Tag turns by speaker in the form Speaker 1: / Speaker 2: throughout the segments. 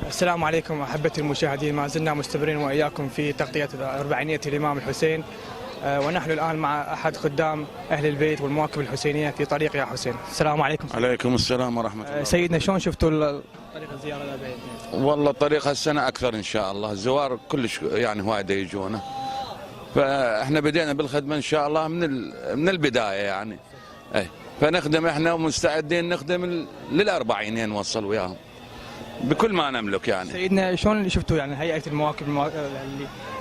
Speaker 1: السلام عليكم أحبتي المشاهدين، ما زلنا مستمرين وإياكم في تغطية أربعينية الإمام الحسين، ونحن الآن مع أحد خدام أهل البيت والمواكب الحسينية في طريق يا حسين. السلام عليكم.
Speaker 2: عليكم السلام ورحمة الله.
Speaker 1: سيدنا، شلون شفتوا طريق الزيارة الأربعينية؟
Speaker 2: والله الطريق هالسنة أكثر إن شاء الله، الزوار كلش يعني هواية يجونا، فإحنا بدينا بالخدمة إن شاء الله من البداية يعني. فنخدم إحنا ومستعدين نخدم للأربعينين نوصل وياهم بكل ما نملك يعني.
Speaker 1: سيدنا، شلون شفتوا يعني هيئة المواكب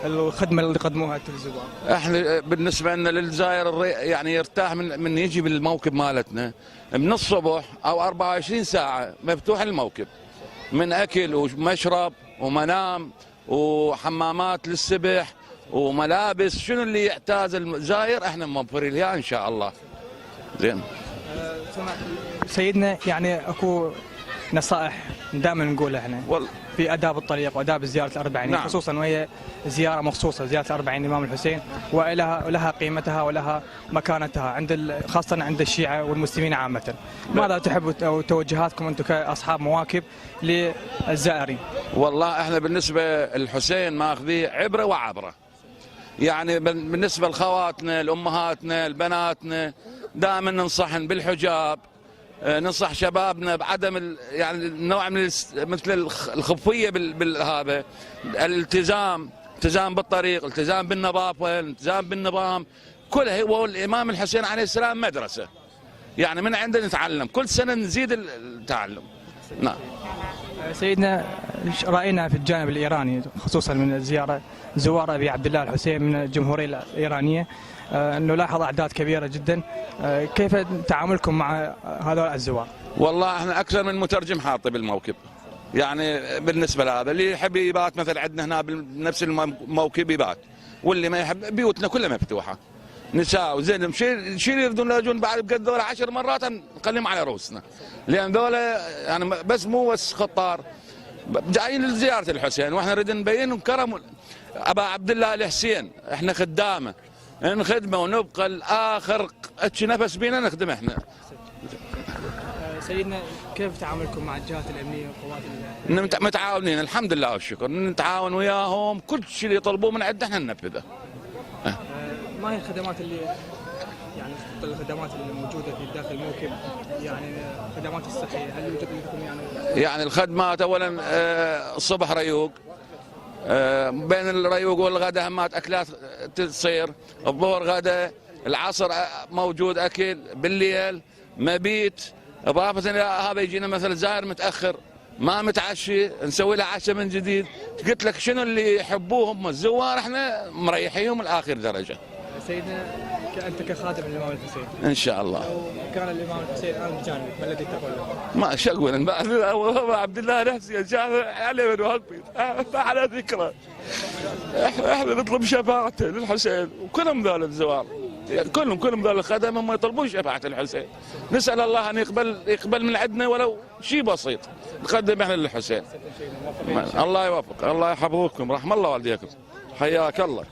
Speaker 1: الخدمة اللي قدموها الزوار؟
Speaker 2: احنا بالنسبة لنا للزائر يعني يرتاح من يجي بالموكب مالتنا من الصبح او 24 ساعة مفتوح الموكب، من اكل ومشرب ومنام وحمامات للسبح وملابس، شنو اللي يحتاج الزائر احنا موفرين له ان شاء الله. زين.
Speaker 1: سيدنا، يعني اكو نصائح دائما نقولها احنا في اداب الطريق واداب زياره الاربعينيه. نعم. خصوصا وهي زياره مخصوصه، زياره الاربعين الامام الحسين، ولها قيمتها ولها مكانتها خاصه عند الشيعه والمسلمين عامه. ماذا تحب او توجهاتكم انتم كاصحاب مواكب للزائرين؟
Speaker 2: والله احنا بالنسبه للحسين ماخذيه عبره وعبره، يعني بالنسبه لخواتنا لامهاتنا لبناتنا دائما ننصحن بالحجاب، ننصح شبابنا بعدم يعني النوع من مثل الخفيه بالهذا، الالتزام بالطريق، الالتزام بالنظافه، الالتزام بالنظام، كلها. والامام الحسين عليه السلام مدرسه، يعني من عنده نتعلم، كل سنه نزيد التعلم. نعم.
Speaker 1: سيدنا، راينا في الجانب الايراني خصوصا من الزياره زوار ابي عبد الله الحسين من الجمهوريه الايرانيه، نلاحظ اعداد كبيره جدا. كيف تعاملكم مع هذول الزوار؟
Speaker 2: والله احنا اكثر من مترجم حاطه بالموكب، يعني بالنسبه لهذا اللي يحب يبات مثلا عندنا هنا بنفس الموكب يبات، واللي ما يحب بيوتنا كلها مفتوحه، نساء وزين شيء يريدون يجون بعد بقد ذولا 10 مرات نقلم على رؤوسنا، لان ذولا يعني بس مو بس خطار جايين لزياره الحسين، واحنا نريد نبين كرم ابا عبد الله الحسين، احنا خدامه نخدمه ونبقى الاخر نفس بينا نخدم احنا.
Speaker 1: سيدنا، كيف تعاملكم مع الجهات الامنيه والقوات
Speaker 2: متعاونين الحمد لله والشكر، نتعاون وياهم، كل شيء اللي يطلبوه من عندنا احنا ننفذه.
Speaker 1: ما هي الخدمات يعني الخدمات الموجوده في داخل الموكب، يعني الخدمات الصحيه، هل يوجد لكم يعني
Speaker 2: الخدمات اولا الصبح ريوق، بين الريوق والغداء همات اكلات تصير، الظهر غداء، العصر موجود اكل، بالليل مبيت، اضافه الى هذا يجينا مثلا زائر متاخر ما متعشي نسوي له عشاء من جديد. قلت لك شنو اللي يحبوه هم الزوار، احنا مريحيهم لاخر درجه.
Speaker 1: سيدنا، انت كخادم الامام الحسين ان
Speaker 2: شاء الله،
Speaker 1: لو كان الامام الحسين الان بجانبك ما الذي تقول له؟
Speaker 2: ما شو اقول، عبد الله الحسين جاء عليه من وقتي على ذكره، احنا نطلب شفاعته للحسين، وكلهم ذول الزوار يعني كلهم ذول الخدم هم يطلبون شفاعه الحسين، نسال الله ان يقبل من عندنا ولو شيء بسيط نقدم احنا للحسين. الله يوفق، الله يحفظكم، رحم الله والديكم، حياك الله.